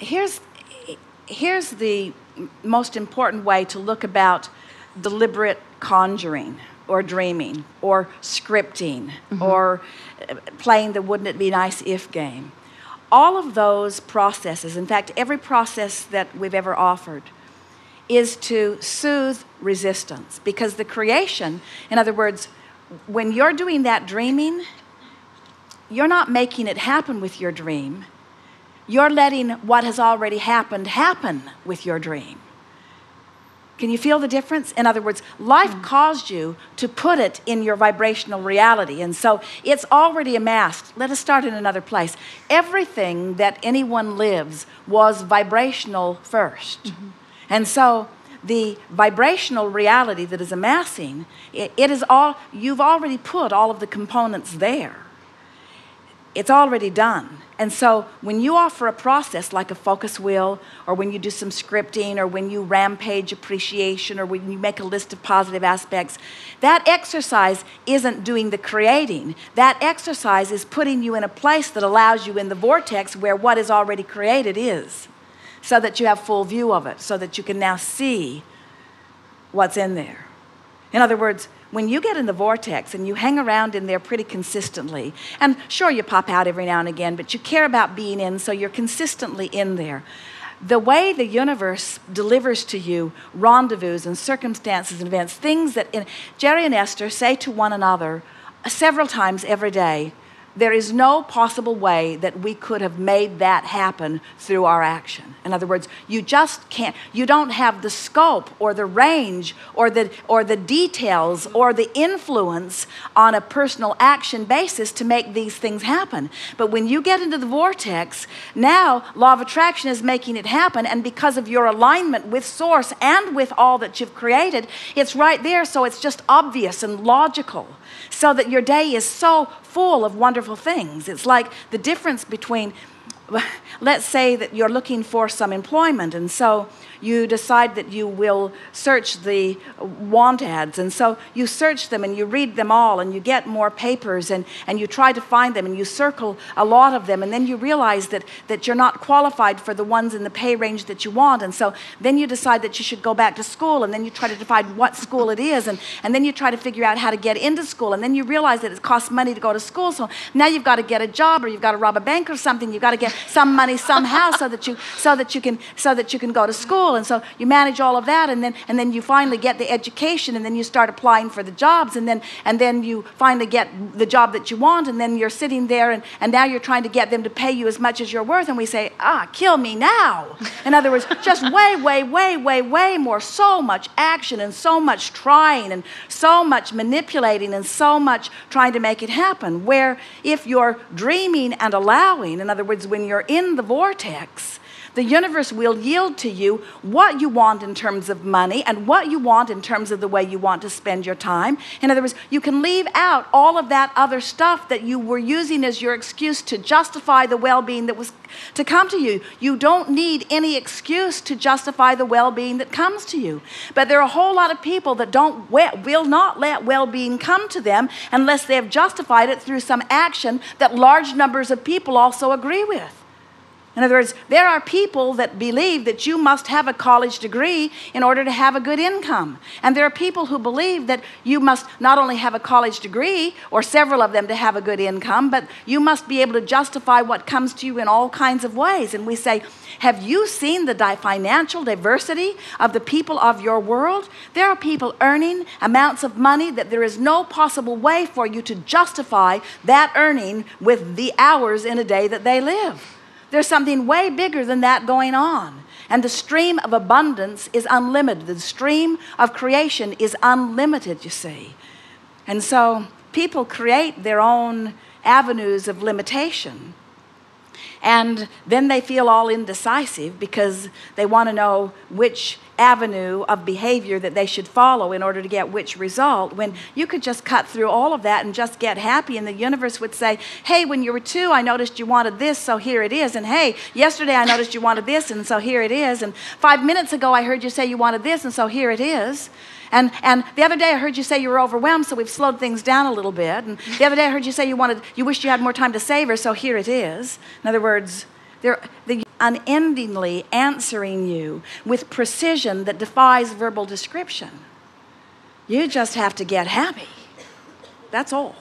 here's the most important way to look about deliberate conjuring or dreaming or scripting or playing the wouldn't it be nice if game. All of those processes, in fact, every process that we've ever offered, is to soothe resistance. Because the creation, in other words, when you're doing that dreaming, you're not making it happen with your dream. You're letting what has already happened happen with your dream. Can you feel the difference? In other words, life caused you to put it in your vibrational reality. And so it's already amassed. Let us start in another place. Everything that anyone lives was vibrational first. And so the vibrational reality that is amassing, it is all, you've already put all of the components there. It's already done. And so when you offer a process like a focus wheel, or when you do some scripting, or when you rampage appreciation, or when you make a list of positive aspects, that exercise isn't doing the creating. That exercise is putting you in a place that allows you in the vortex where what is already created is, so that you have full view of it, so that you can now see what's in there. In other words, when you get in the vortex and you hang around in there pretty consistently, and sure, you pop out every now and again, but you care about being in, so you're consistently in there. The way the universe delivers to you rendezvous and circumstances and events, things that Jerry and Esther say to one another several times every day, there is no possible way that we could have made that happen through our action. In other words, you just can't, you don't have the scope or the range or the details or the influence on a personal action basis to make these things happen. But when you get into the vortex, now law of attraction is making it happen, and because of your alignment with source and with all that you've created, it's right there, so it's just obvious and logical. So that your day is so full of wonderful things. It's like the difference between, let's say that you're looking for some employment, and so you decide that you will search the want ads, and so you search them and you read them all, and you get more papers, and you try to find them, and you circle a lot of them, and then you realize that you're not qualified for the ones in the pay range that you want, and so then you decide that you should go back to school, and then you try to decide what school it is, and then you try to figure out how to get into school, and then you realize that it costs money to go to school, so now you've got to get a job, or you've got to rob a bank or something. You've got to get some money somehow so that you can go to school. And so you manage all of that, and then you finally get the education, and then you start applying for the jobs, and then you finally get the job that you want, and then you're sitting there, and now you're trying to get them to pay you as much as you're worth, and we say, kill me now. In other words, just way more, so much action and so much trying and so much manipulating and so much trying to make it happen, where if you're dreaming and allowing, in other words, when you're in the vortex, the universe will yield to you what you want in terms of money and what you want in terms of the way you want to spend your time. In other words, you can leave out all of that other stuff that you were using as your excuse to justify the well-being that was to come to you. You don't need any excuse to justify the well-being that comes to you. But there are a whole lot of people that will not let well-being come to them unless they have justified it through some action that large numbers of people also agree with. In other words, there are people that believe that you must have a college degree in order to have a good income. And there are people who believe that you must not only have a college degree, or several of them, to have a good income, but you must be able to justify what comes to you in all kinds of ways. And we say, have you seen the financial diversity of the people of your world? There are people earning amounts of money that there is no possible way for you to justify that earning with the hours in a day that they live. There's something way bigger than that going on. And the stream of abundance is unlimited. The stream of creation is unlimited, you see. And so people create their own avenues of limitation. And then they feel all indecisive because they want to know which avenue of behavior that they should follow in order to get which result, when you could just cut through all of that and just get happy, and the universe would say, hey, when you were 2, I noticed you wanted this, so here it is. And hey, yesterday I noticed you wanted this, and so here it is. And 5 minutes ago I heard you say you wanted this, and so here it is. And the other day I heard you say you were overwhelmed, so we've slowed things down a little bit. And the other day I heard you say you wished you had more time to savor, so here it is. In other words, They're unendingly answering you with precision that defies verbal description. You just have to get happy. That's all.